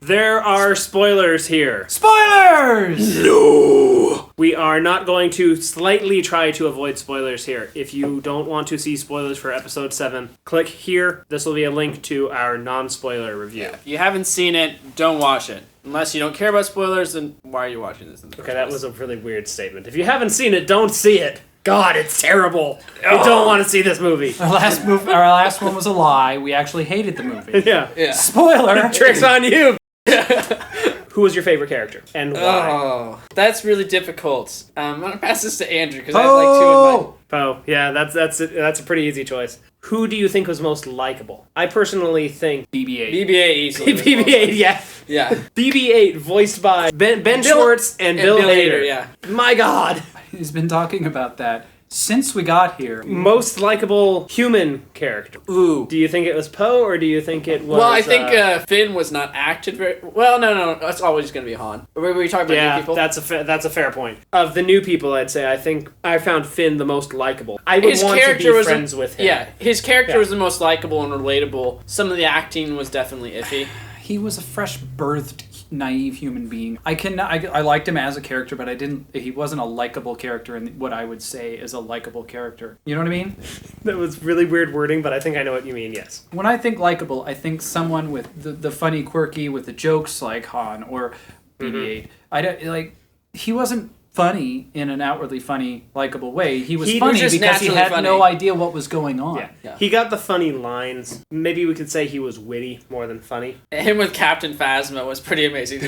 There are spoilers here. Spoilers! No! We are not going to slightly try to avoid spoilers here. If you don't want to see spoilers for episode 7, click here. This will be a link to our non-spoiler review. Yeah. If you haven't seen it, don't watch it. Unless you don't care about spoilers, then why are you watching this? Okay, that was a really weird statement. If you haven't seen it, don't see it. God, it's terrible. We don't want to see this movie. Our last one was a lie. We actually hated the movie. Yeah. Spoiler! Trick's on you. Who was your favorite character and why? Oh, that's really difficult. I'm gonna pass this to Andrew because I have like 2 in mind. Poe. Yeah, that's a pretty easy choice. Who do you think was most likable? I personally think BB-8. BB-8 easily. BB-8, yeah. Yeah. BB-8 voiced by Ben Schwartz and Bill Hader. Yeah. My God. He's been talking about that since we got here. Most likable human character. Ooh. Do you think it was Poe or do you think it was... Well, I think Finn was not acted very... Well, no. That's always going to be Han. Were we talking about new people? That's a fair point. Of the new people, I'd say, I think I found Finn the most likable. I would want to be friends with him. Yeah, his character was the most likable and relatable. Some of the acting was definitely iffy. He was a fresh-birthed, naive human being. I liked him as a character, but he wasn't a likable character in what I would say is a likable character. You know what I mean? That was really weird wording, but I think I know what you mean, yes. When I think likable, I think someone with the funny, quirky, with the jokes like Han or BB-8. He wasn't funny in an outwardly funny, likable way. He was funny because he had no idea what was going on. Yeah. He got the funny lines. Maybe we could say he was witty more than funny. Him with Captain Phasma was pretty amazing. So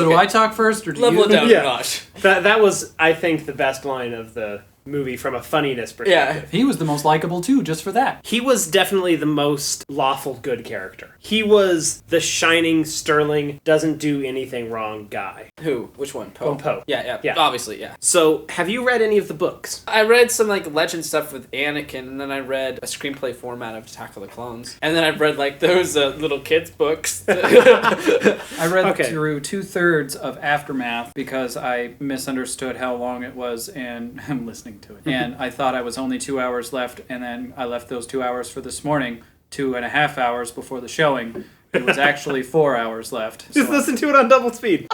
do I talk first, or do Level you? it down a notch. That was, I think, the best line of the movie from a funniness perspective. Yeah. He was the most likable too, just for that. He was definitely the most lawful good character. He was the shining, sterling, doesn't do anything wrong guy. Who? Which one? Poe? Poe. Yeah. Obviously, yeah. So, have you read any of the books? I read some legend stuff with Anakin, and then I read a screenplay format of Attack of the Clones. And then I read those little kids books. I read through 2/3 of Aftermath because I misunderstood how long it was, and I'm listening to it. And I thought I was only 2 hours left, and then I left those 2 hours for this morning, 2.5 hours before the showing. It was actually 4 hours left. Just listen to it on double speed.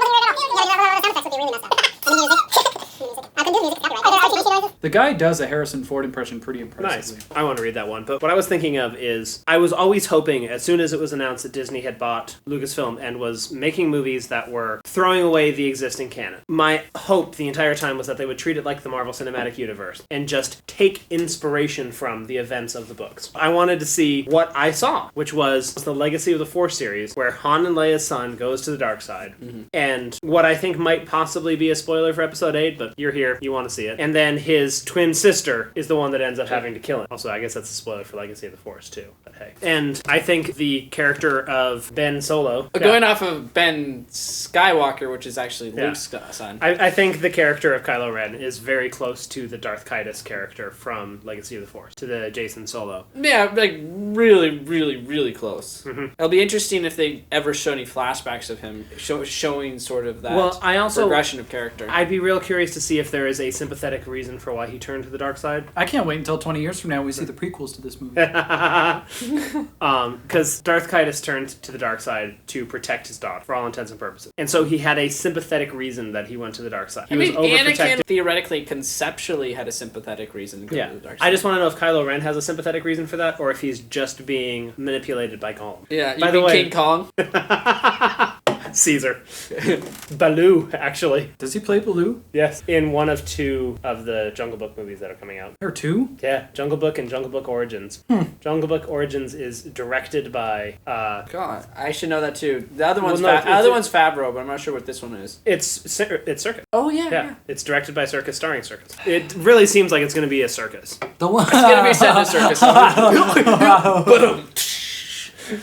The guy does a Harrison Ford impression pretty impressively. Nice. I want to read that one. But what I was thinking of is, I was always hoping, as soon as it was announced that Disney had bought Lucasfilm and was making movies that were throwing away the existing canon, my hope the entire time was that they would treat it like the Marvel Cinematic Universe and just take inspiration from the events of the books. I wanted to see what I saw, which was the Legacy of the Force series, where Han and Leia's son goes to the dark side. And what I think might possibly be a spoiler for episode 8, but you're here, you want to see it. And then his twin sister is the one that ends up having to kill him. Also, I guess that's a spoiler for Legacy of the Force, too. But hey. And I think the character of Ben Solo... Going off of Ben Skywalker, which is actually Luke's son. I think the character of Kylo Ren is very close to the Darth Caedus character from Legacy of the Force, to the Jason Solo. Yeah, really, really, really close. It'll be interesting if they ever show any flashbacks of him, showing sort of that progression of character. I'd be real curious to see if there is a sympathetic reason for why he turned to the dark side. I can't wait until 20 years from now we see the prequels to this movie. Because Darth Caedus turned to the dark side to protect his daughter, for all intents and purposes. And so he had a sympathetic reason that he went to the dark side. He was overprotected. Anakin theoretically, conceptually, had a sympathetic reason to go to the dark side. I just want to know if Kylo Ren has a sympathetic reason for that, or if he's just being manipulated by Gollum. Yeah, by the way, King Kong? Caesar. Baloo, actually. Does he play Baloo? Yes. In one of 2 of the Jungle Book movies that are coming out. There are 2? Yeah, Jungle Book and Jungle Book Origins. Jungle Book Origins is directed by... God, I should know that too. The other one's Favreau, but I'm not sure what this one is. It's Circus. Oh, yeah. It's directed by Circus, starring Circus. It really seems like it's going to be a circus. The one... It's going to be set in a circus.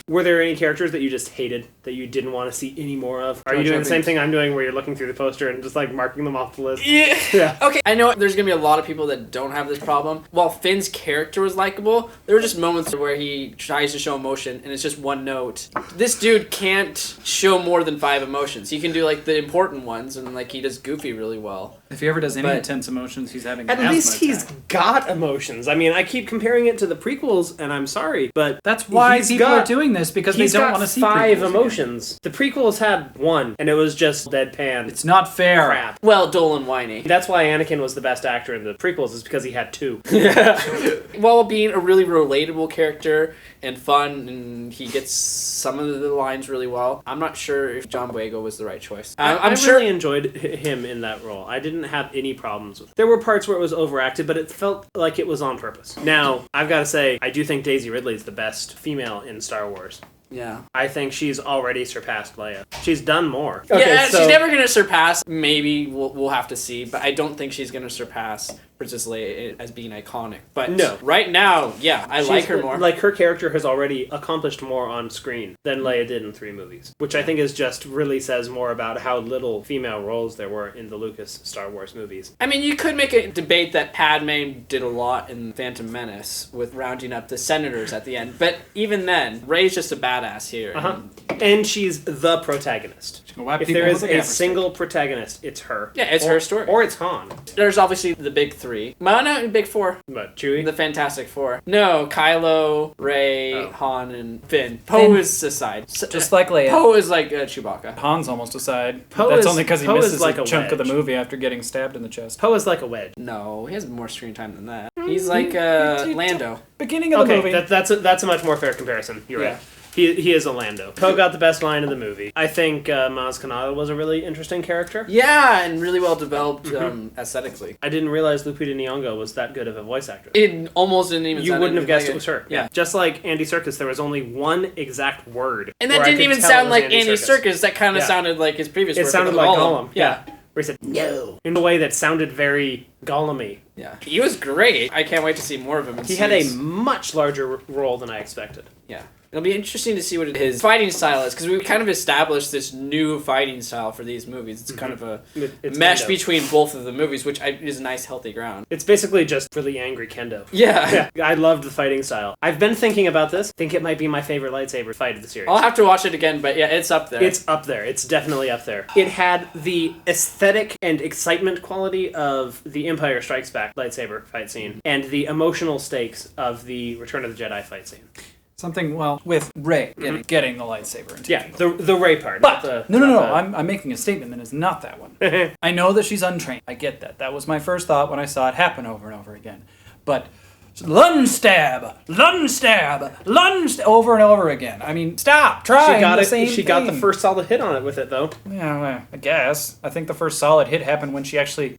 Were there any characters that you just hated, that you didn't want to see any more of? Are you doing the same thing I'm doing, where you're looking through the poster and just marking them off the list? Yeah. Okay, I know there's going to be a lot of people that don't have this problem. While Finn's character was likable, there were just moments where he tries to show emotion and it's just one note. This dude can't show more than 5 emotions. He can do the important ones, and he does Goofy really well. If he ever does any intense emotions, he's having at least he's got emotions. I mean, I keep comparing it to the prequels, and I'm sorry, but that's why people are doing this, because they don't want to see 5 emotions. Again. The prequels had 1, and it was just deadpan. It's not fair. Crap. Well, dull and whiny. That's why Anakin was the best actor in the prequels, is because he had 2. While being a really relatable character and fun, and he gets some of the lines really well, I'm not sure if John Boyega was the right choice. I really enjoyed him in that role. I didn't have any problems with it. There were parts where it was overacted, but it felt like it was on purpose. Now, I've got to say, I do think Daisy Ridley is the best female in Star Wars. Yeah. I think she's already surpassed Leia. She's done more. Okay, she's never going to surpass. Maybe we'll have to see, but I don't think she's going to surpass Princess Leia as being iconic. But no. Right now, yeah, I like her more. Like, her character has already accomplished more on screen than Leia did in 3 movies, which I think is just really says more about how little female roles there were in the Lucas Star Wars movies. I mean, you could make a debate that Padme did a lot in Phantom Menace with rounding up the senators at the end, but even then, Rey's just a badass here. And she's the protagonist. If there is a single protagonist, it's her. Yeah, it's her story. Or it's Han. There's obviously the big 3. No, big 4. What, Chewie? The Fantastic 4. No, Kylo, Rey, Han, and Finn. Poe is aside. Just like Leia. Poe is like Chewbacca. Han's almost aside. That's only because he misses like a chunk of the movie after getting stabbed in the chest. Poe is like a wedge. No, he has more screen time than that. He's like Lando. Beginning of the movie. That's a much more fair comparison. You're right. He is a Lando. Poe got the best line of the movie. I think Maz Kanata was a really interesting character. Yeah, and really well developed aesthetically. I didn't realize Lupita Nyong'o was that good of a voice actress. It almost didn't even. You wouldn't have guessed it was her. Yeah. Just like Andy Serkis, there was only one exact word. And that didn't even sound like Andy Serkis. That kind of sounded like his previous work. It sounded like Gollum. Yeah. Where he said, no. In a way that sounded very Gollum-y. Yeah. He was great. I can't wait to see more of him. He had a much larger role than I expected. Yeah. It'll be interesting to see what his fighting style is, because we've kind of established this new fighting style for these movies. It's kind of a mesh between both of the movies, which is nice, healthy ground. It's basically just really angry kendo. Yeah. I loved the fighting style. I've been thinking about this. I think it might be my favorite lightsaber fight of the series. I'll have to watch it again, but yeah, it's up there. It's up there. It's definitely up there. It had the aesthetic and excitement quality of the Empire Strikes Back lightsaber fight scene, and the emotional stakes of the Return of the Jedi fight scene. Something, with Rey getting the lightsaber. Yeah, the Rey part. But, no. I'm making a statement that is not that one. I know that she's untrained. I get that. That was my first thought when I saw it happen over and over again. But lunge stab, over and over again. I mean, stop, try. She got the first solid hit on it with it, though. Yeah, well, I guess. I think the first solid hit happened when she actually,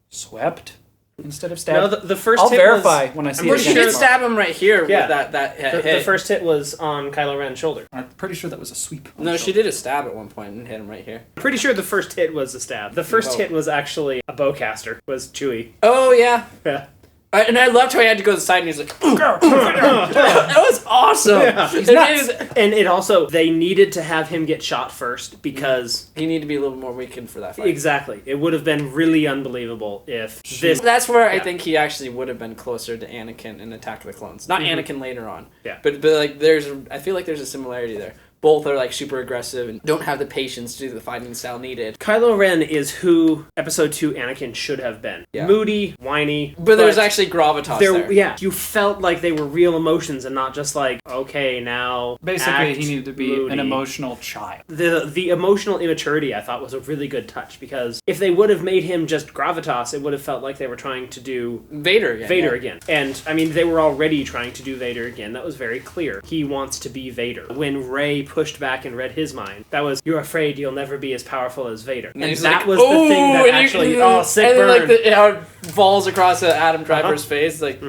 swept. Instead of stab. No, the first I'll hit verify when I see it again. She did stab him right here with that hit. The first hit was on Kylo Ren's shoulder. I'm pretty sure that was a sweep. No, she did a stab at one point and hit him right here. I'm pretty sure the first hit was a stab. The first hit was actually a bowcaster, was Chewie. Oh, yeah. Yeah. And I loved how he had to go to the side and he was like, that was awesome. Yeah. And it also, they needed to have him get shot first because... He needed to be a little more weakened for that fight. Exactly. It would have been really unbelievable if this... That's where I think he actually would have been closer to Anakin in Attack of the Clones. Not Anakin later on. Yeah. But like, I feel like there's a similarity there. Both are like super aggressive and don't have the patience to do the fighting style needed. Kylo Ren is who Episode 2 Anakin should have been. Yeah. Moody, whiny. But there's actually gravitas there. Yeah. You felt like they were real emotions and not just like, okay, now basically, he needed to be an emotional child. The emotional immaturity, I thought, was a really good touch, because if they would have made him just gravitas, it would have felt like they were trying to do Vader again. And, I mean, they were already trying to do Vader again. That was very clear. He wants to be Vader. When Rey pushed back and read his mind, that was, you're afraid you'll never be as powerful as Vader. And that was the thing that actually, sick burn. And like how it falls across Adam Driver's face, like,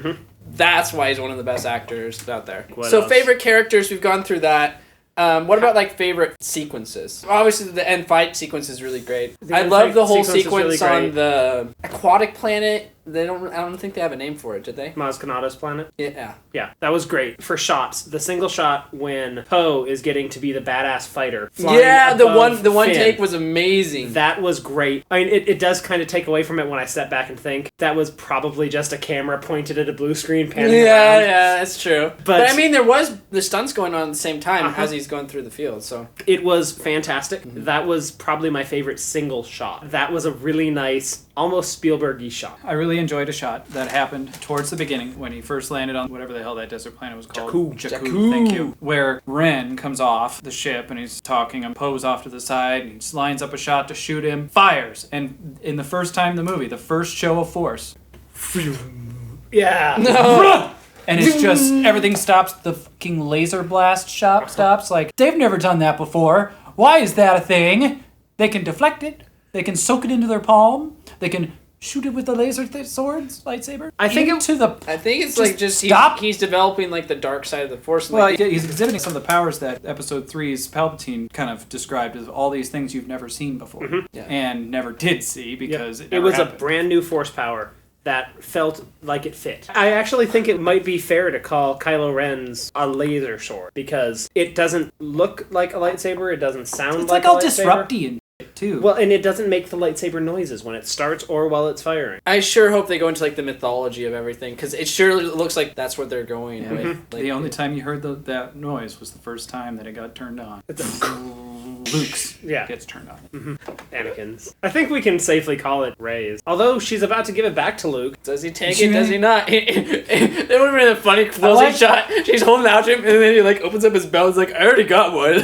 that's why he's one of the best actors out there. What else? Favorite characters, we've gone through that. What about like favorite sequences? Obviously, the end fight sequence is really great. I love the whole sequence on the aquatic planet I don't think they have a name for it, did they? Maz Kanata's planet? Yeah. Yeah, that was great. For shots, the single shot when Poe is getting to be the badass fighter. Yeah, the one Finn, take was amazing. That was great. I mean, it does kind of take away from it when I step back and think that was probably just a camera pointed at a blue screen panning around. Yeah, that's true. But I mean, there was the stunts going on at the same time as he's going through the field, so. It was fantastic. Mm-hmm. That was probably my favorite single shot. That was a really nice, almost Spielberg-y shot. I really enjoyed a shot that happened towards the beginning when he first landed on whatever the hell that desert planet was called. Jakku. Thank you. Where Ren comes off the ship and he's talking and Poe's off to the side and he just lines up a shot to shoot him, fires, and in the first time in the movie, the first show of force. Yeah. No. And it's just, everything stops, the fucking laser blast shop stops. Like, they've never done that before. Why is that a thing? They can deflect it. They can soak it into their palm. They can shoot it with the laser swords, lightsaber. I think it's like just he's developing like the dark side of the Force. Well, he's exhibiting some of the powers that Episode 3's Palpatine kind of described as all these things you've never seen before, and never did see because it was happened. A brand new Force power that felt like it fit. I actually think it might be fair to call Kylo Ren's a laser sword because it doesn't look like a lightsaber. It doesn't sound it's like all a lightsaber. disrupty and too. Well, and it doesn't make the lightsaber noises when it starts or while it's firing. I sure hope they go into like the mythology of everything because it surely looks like that's what they're going with. Like, the only time you heard that noise was the first time that it got turned on. Luke's gets turned on. Mm-hmm. Anakin's. I think we can safely call it Rey's. Although she's about to give it back to Luke. Does he take it? Does he not? It would have been a funny closing shot. She's holding out to him and then he like opens up his belt. He's like, I already got one.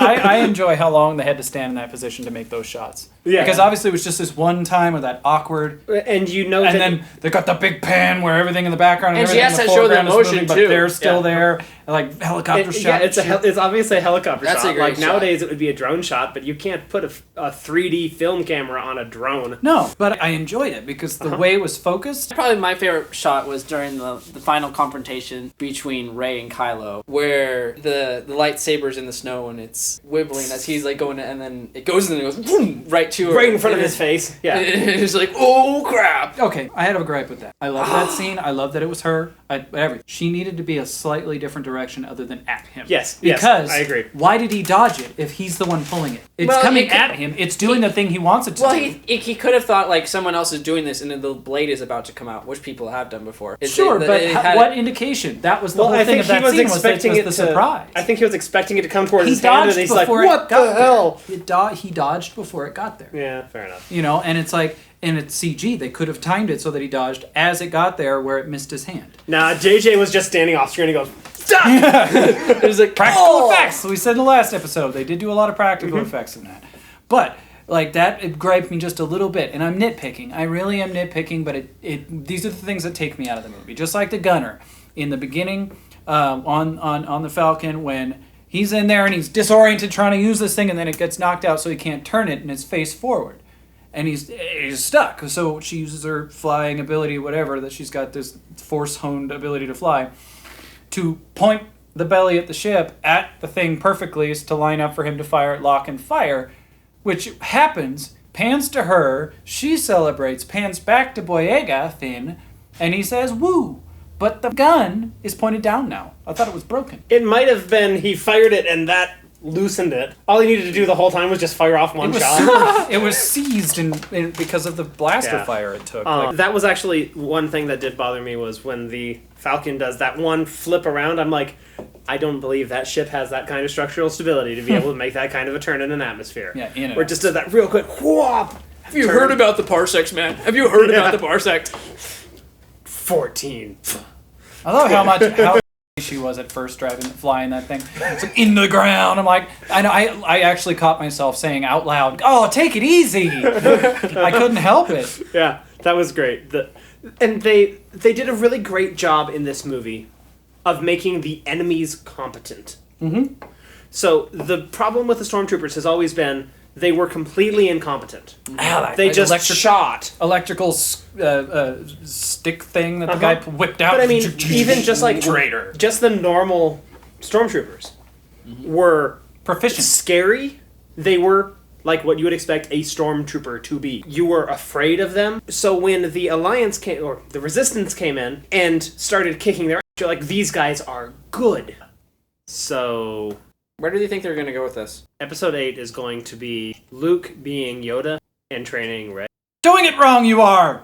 I enjoy how long they had to stand in that position to make those shots. Yeah. Because obviously it was just this one time with that awkward... And then they got the big pan where everything in the background and everything in the foreground is moving, but they're still there. And like helicopter shot. Yeah, it's obviously a helicopter shot. That's a great shot. Nowadays it would be a drone shot, but you can't put a 3D film camera on a drone. No, but I enjoyed it because the way it was focused. Probably my favorite shot was during the final confrontation between Rey and Kylo, where the lightsaber's in the snow and it's wibbling as he's like going, and then it goes and it goes boom, right in front of his face. Yeah, it's like, oh crap. Okay, I had a gripe with that. I love that scene. I love that it was her. Everything. She needed to be a slightly different direction other than at him. Yes, because I agree. Why did he dodge it if he's the one pulling it? It's coming at him. It's doing the thing he wants it to do. Well, he could have thought like someone else is doing this and then the blade is about to come out, which people have done before. What indication? That was the whole thing of that scene was the surprise. I think he was expecting it to come towards his hand and he's like, what the hell? He dodged before it got there. Yeah, fair enough. You know, and it's like... And it's CG. They could have timed it so that he dodged as it got there where it missed his hand. Nah, JJ was just standing off screen and goes, stop! It was like practical effects. We said in the last episode, they did do a lot of practical effects in that. But, like, it griped me just a little bit. And I'm nitpicking. I really am nitpicking, but these are the things that take me out of the movie. Just like the gunner in the beginning on the Falcon when he's in there and he's disoriented trying to use this thing and then it gets knocked out so he can't turn it and it's face forward. And he's stuck. So she uses her flying ability, whatever, that she's got this force-honed ability to fly, to point the belly at the ship at the thing perfectly to line up for him to fire, lock, and fire, which happens, pans to her, she celebrates, pans back to Boyega, Finn, and he says, woo! But the gun is pointed down now. I thought it was broken. It might have been he fired it and that loosened it. All he needed to do the whole time was just fire off one shot. It was seized because of the blaster fire it took. That was actually one thing that did bother me was when the Falcon does that one flip around. I'm like, I don't believe that ship has that kind of structural stability to be able to make that kind of a turn in an atmosphere. Yeah, in it. Or just did that real quick whoop. Have you heard about the parsecs, man? Have you heard about the parsecs? 14. I love how she was at first flying that thing. It's like in the ground. I'm like, I actually caught myself saying out loud, "Oh, take it easy." I couldn't help it. Yeah, that was great. And they did a really great job in this movie of making the enemies competent. Mm-hmm. So the problem with the stormtroopers has always been they were completely incompetent. They like just shot. Electrical stick thing that the guy whipped out. But I mean, even just like traitor. Just the normal stormtroopers were proficient. Scary. They were like what you would expect a stormtrooper to be. You were afraid of them. So when the Alliance came, or the Resistance came in and started kicking their ass, you're like, these guys are good. So... where do you think they're going to go with this? Episode 8 is going to be Luke being Yoda and training Rey. Doing it wrong, you are!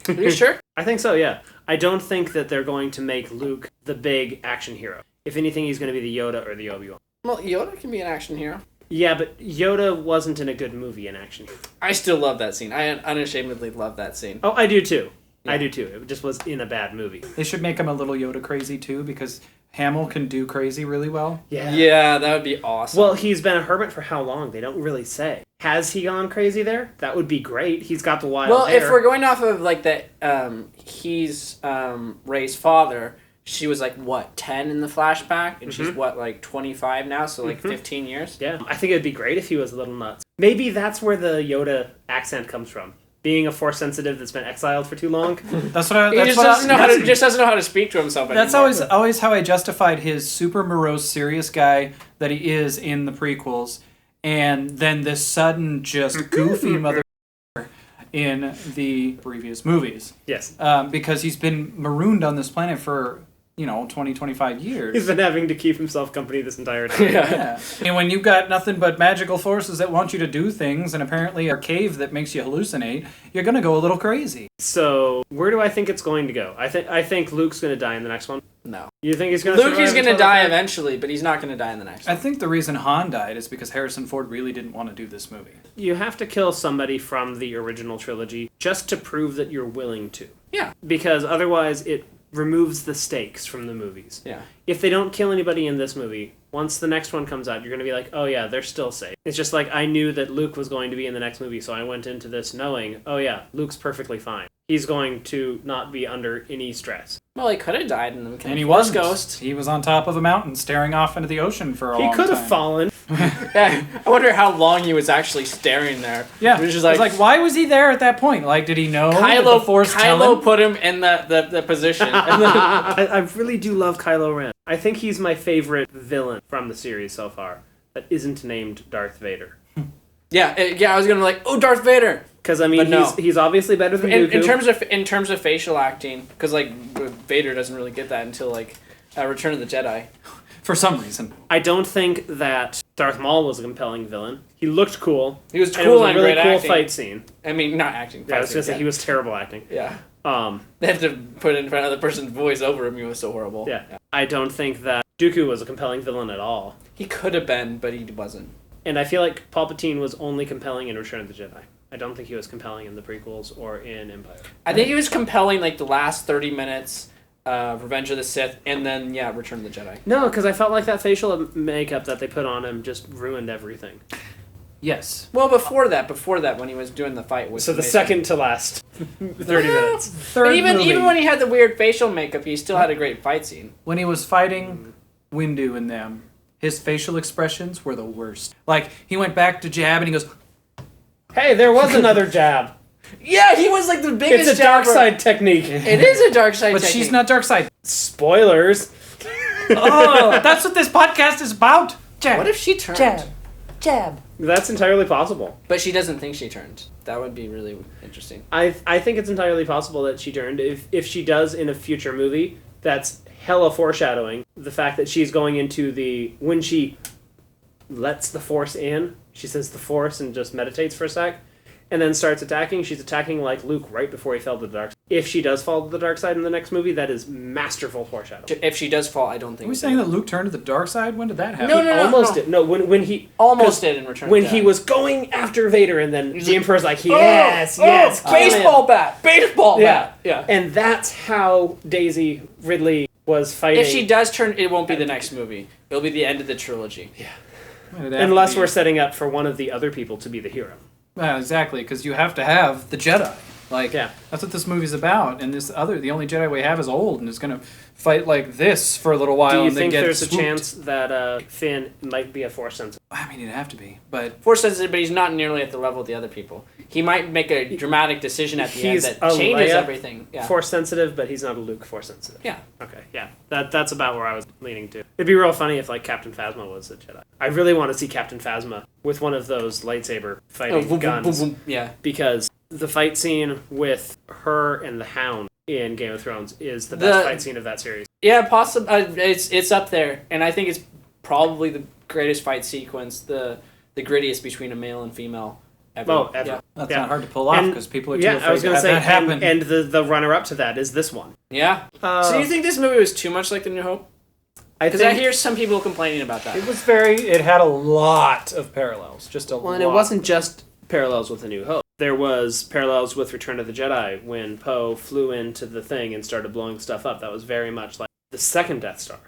Are you sure? I think so, yeah. I don't think that they're going to make Luke the big action hero. If anything, he's going to be the Yoda or the Obi-Wan. Well, Yoda can be an action hero. Yeah, but Yoda wasn't in a good movie in action. I still love that scene. I unashamedly love that scene. Oh, I do too. Yeah. I do too. It just was in a bad movie. They should make him a little Yoda crazy too, because Hamill can do crazy really well. Yeah, that would be awesome. Well, he's been a hermit for how long? They don't really say. Has he gone crazy there? That would be great. He's got the wild hair. If we're going off of like that, he's Rey's father. She was like, what, 10 in the flashback? And she's, what, like 25 now? So like 15 years? Yeah. I think it would be great if he was a little nuts. Maybe that's where the Yoda accent comes from. Being a Force sensitive that's been exiled for too long. That's what I... He just doesn't know how to speak to himself anymore. That's always how I justified his super morose, serious guy that he is in the prequels. And then this sudden, just goofy mother in the previous movies. Yes. Because he's been marooned on this planet for... 20, 25 years. He's been having to keep himself company this entire time. Yeah. And when you've got nothing but magical forces that want you to do things, and apparently a cave that makes you hallucinate, you're going to go a little crazy. So, where do I think it's going to go? I think Luke's going to die in the next one. No. You think he's going to Luke is going to die eventually, but he's not going to die in the next one. I think the reason Han died is because Harrison Ford really didn't want to do this movie. You have to kill somebody from the original trilogy just to prove that you're willing to. Yeah. Because otherwise it removes the stakes from the movies. Yeah. If they don't kill anybody in this movie, once the next one comes out, you're going to be like, oh yeah, they're still safe. It's just like, I knew that Luke was going to be in the next movie, so I went into this knowing, oh yeah, Luke's perfectly fine. He's going to not be under any stress. Well, he could have died in the And he was Ghost. He was on top of a mountain staring off into the ocean for a long time. He could have fallen. Yeah, I wonder how long he was actually staring there. Yeah, it was just like, why was he there at that point? Like, did he know Kylo, the Force Kylo put him in the position. I really do love Kylo Ren. I think he's my favorite villain from the series so far that isn't named Darth Vader. Yeah, I was gonna be like, oh, Darth Vader. Because I mean, he's obviously better than Dooku. In terms of facial acting, because like Vader doesn't really get that until like Return of the Jedi. For some reason, I don't think that Darth Maul was a compelling villain. He looked cool. He was cool, and it was a really great cool acting. fight scene. I mean, not acting. Yeah, I was gonna say he was terrible acting. Yeah. They have to put in another person's voice over him. He was so horrible. Yeah. I don't think that Dooku was a compelling villain at all. He could have been, but he wasn't. And I feel like Palpatine was only compelling in Return of the Jedi. I don't think he was compelling in the prequels or in Empire. I think he was compelling like the last 30 minutes. Revenge of the Sith, and then Return of the Jedi. No, because I felt like that facial makeup that they put on him just ruined everything. Yes. Well, before that, when he was doing the fight with. So the second to last 30 minutes. Third even movie. Even when he had the weird facial makeup, he still had a great fight scene. When he was fighting Windu and them, his facial expressions were the worst. Like he went back to jab and he goes, "Hey, there was another jab." Yeah, he was like the biggest. It's a dark side technique. It is a dark side technique. But she's not dark side. Spoilers. Oh, that's what this podcast is about. Jab. What if she turned? Jab. That's entirely possible. But she doesn't think she turned. That would be really interesting. I think it's entirely possible that she turned. If she does in a future movie, that's hella foreshadowing. The fact that she's going into when she lets the Force in, she says the Force and just meditates for a sec. And then starts attacking. She's attacking like Luke right before he fell to the dark side. If she does fall to the dark side in the next movie, that is masterful foreshadowing. If she does fall, I don't think. Are we saying that Luke turned to the dark side? When did that happen? No. Almost did. No, when he almost did in Return. When he was going after Vader, and then the Emperor's like, yes, baseball bat. Yeah. And that's how Daisy Ridley was fighting. If she does turn, it won't be the next movie. It'll be the end of the trilogy. Yeah. Unless we're setting up for one of the other people to be the hero. Well, exactly, because you have to have the Jedi. Like, that's what this movie's about. And the only Jedi we have is old and is going to fight like this for a little while. Do you and think then get there's a chance that Finn might be a Force sensitive? I mean, he'd have to be, but Force sensitive, but he's not nearly at the level of the other people. He might make a dramatic decision at the end that changes everything. Yeah. Force sensitive, but he's not a Luke Force sensitive. Yeah. Okay. Yeah. That's about where I was leaning to. It'd be real funny if like Captain Phasma was a Jedi. I really want to see Captain Phasma with one of those lightsaber fighting guns. Boom, boom. Yeah. Because the fight scene with her and the Hound in Game of Thrones is the best fight scene of that series. Yeah, possibly. It's up there, and I think it's probably the greatest fight sequence, the grittiest between a male and female ever. Oh, ever. Yeah. that's not hard to pull off because people are too afraid I was to gonna have say, that happen. And the runner-up to that is this one. Yeah. So you think this movie was too much like The New Hope? Because I hear some people complaining about that. It had a lot of parallels, just a lot. Well, and it wasn't just parallels with A New Hope. There was parallels with Return of the Jedi when Poe flew into the thing and started blowing stuff up. That was very much like the second Death Star.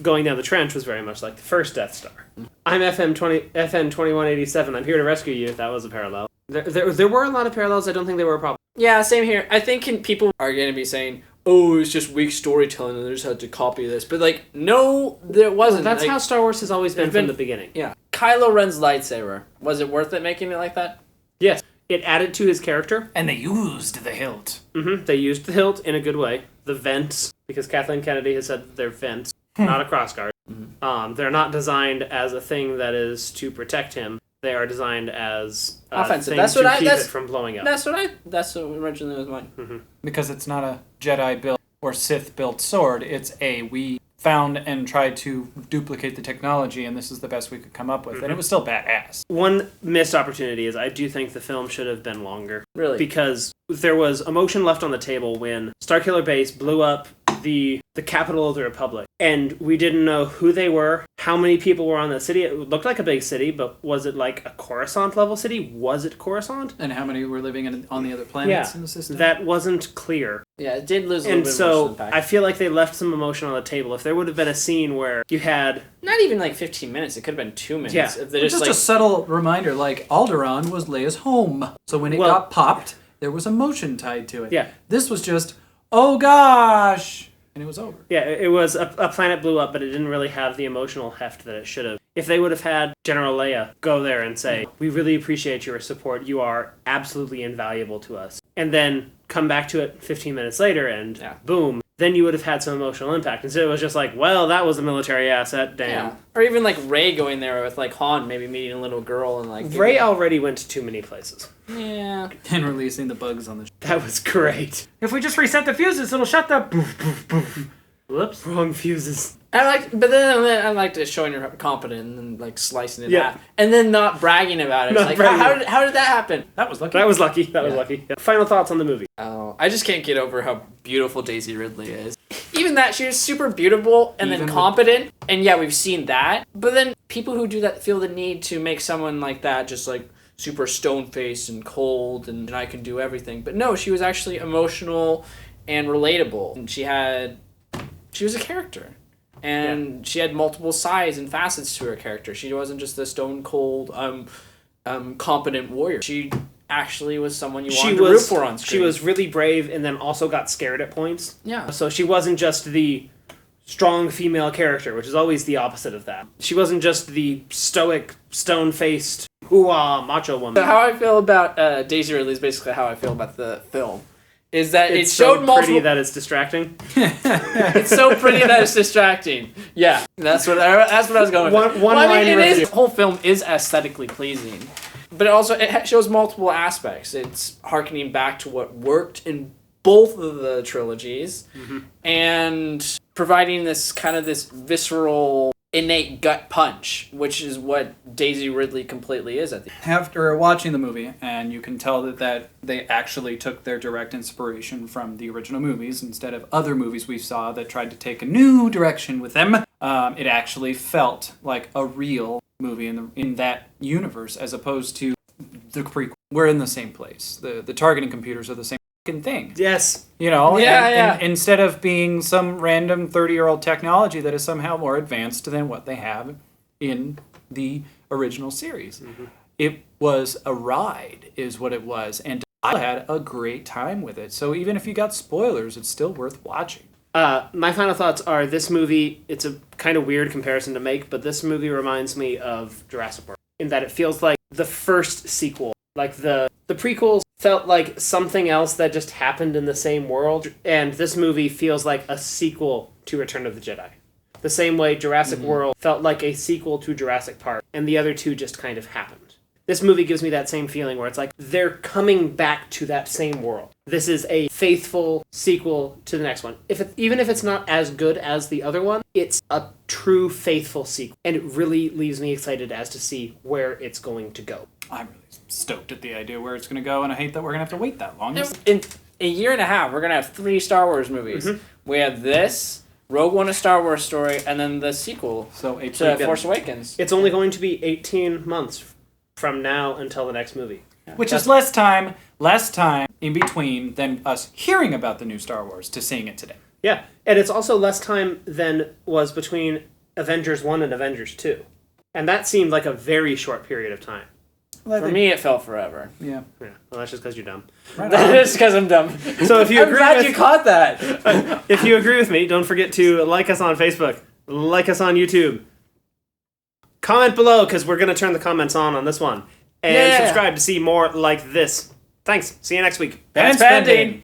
Going down the trench was very much like the first Death Star. I'm FM 2187. I'm here to rescue you. That was a parallel. There were a lot of parallels. I don't think they were a problem. Yeah, same here. I think people are going to be saying, oh, it's just weak storytelling and they just had to copy this. But, like, no, there wasn't. Well, that's like, how Star Wars has always been from the beginning. Yeah. Kylo Ren's lightsaber. Was it worth it making it like that? Yes. It added to his character. And they used the hilt. Mm-hmm. They used the hilt in a good way. The vents, because Kathleen Kennedy has said that they're vents, not a crossguard. Mm-hmm. They're not designed as a thing that is to protect him. They are designed as offensive. That's what keep it from blowing up. That's what originally was mine. Mm-hmm. Because it's not a Jedi built or Sith built sword. It's we found and tried to duplicate the technology, and this is the best we could come up with. Mm-hmm. And it was still badass. One missed opportunity is I do think the film should have been longer. Really? Because there was emotion left on the table when Starkiller Base blew up the capital of the Republic, and we didn't know who they were, how many people were on the city. It looked like a big city, but was it like a Coruscant level city? Was it Coruscant? And how many were living on the other planets in the system? That wasn't clear. Yeah, it did lose a little bit of emotional impact. I feel like they left some emotion on the table. If there would have been a scene where you had... Not even like 15 minutes, it could have been 2 minutes. Yeah. If just like, a subtle reminder, like Alderaan was Leia's home. So when it got popped, there was emotion tied to it. Yeah. This was just, oh gosh... And it was over. Yeah, it was a planet blew up, but it didn't really have the emotional heft that it should have. If they would have had General Leia go there and say, we really appreciate your support, you are absolutely invaluable to us, and then come back to it 15 minutes later and boom, then you would have had some emotional impact. Instead it was just like, well, that was a military asset, damn. Yeah. Or even like Rey going there with like Han maybe meeting a little girl and like... Rey already went to too many places. Yeah. And releasing the bugs on the... That was great. If we just reset the fuses, it'll shut the... Poof, poof, poof. Whoops. Wrong fuses. But then I liked it showing you're competent and like slicing it out. And then not bragging about it. Like, how did that happen? That was lucky. That was lucky. Yeah. Final thoughts on the movie. Oh, I just can't get over how beautiful Daisy Ridley is. Even that, she was super beautiful and then competent. And yeah, we've seen that. But then people who do that feel the need to make someone like that just like super stone-faced and cold and I can do everything. But no, she was actually emotional and relatable. And she was a character. And she had multiple sides and facets to her character. She wasn't just the stone-cold, competent warrior. She actually was someone you wanted to root for on screen. She was really brave and then also got scared at points. Yeah. So she wasn't just the strong female character, which is always the opposite of that. She wasn't just the stoic, stone-faced, hoo-ah, macho woman. So how I feel about Daisy Ridley is basically how I feel about the film. Is that it's it showed so multiple... pretty that it's distracting. It's so pretty that it's distracting. Yeah, that's what I was going with. The whole film is aesthetically pleasing, but it shows multiple aspects. It's harkening back to what worked in both of the trilogies, and providing this visceral, innate gut punch, which is what Daisy Ridley completely is at the end. After watching the movie, and you can tell that they actually took their direct inspiration from the original movies instead of other movies we saw that tried to take a new direction with them, it actually felt like a real movie in that universe as opposed to the prequel. We're in the same place. The targeting computers are the same thing. Yes. Instead of being some random 30-year-old technology that is somehow more advanced than what they have in the original series. It was a ride, is what it was. And I had a great time with it. So even if you got spoilers, it's still worth watching. My final thoughts are this movie, it's a kind of weird comparison to make, but this movie reminds me of Jurassic World in that it feels like the first sequel. Like the prequels felt like something else that just happened in the same world, and this movie feels like a sequel to Return of the Jedi. The same way Jurassic World felt like a sequel to Jurassic Park, and the other two just kind of happened. This movie gives me that same feeling where it's like they're coming back to that same world. This is a faithful sequel to the next one. Even if it's not as good as the other one, it's a true faithful sequel. And it really leaves me excited as to see where it's going to go. I'm really stoked at the idea where it's going to go, and I hate that we're going to have to wait that long. In a year and a half, we're going to have 3 Star Wars movies. We have this, Rogue One, A Star Wars Story, and then the sequel to Force Awakens. It's only going to be 18 months from now until the next movie. Which is less time in between than us hearing about the new Star Wars to seeing it today. Yeah, and it's also less time than was between Avengers 1 and Avengers 2. And that seemed like a very short period of time. For me, it felt forever. Yeah. Well, that's just because you're dumb. That's because I'm dumb. So if you I'm glad you caught that. If you agree with me, don't forget to like us on Facebook, like us on YouTube. Comment below, because we're going to turn the comments on this one. And subscribe to see more like this. Thanks. See you next week. Bandspending.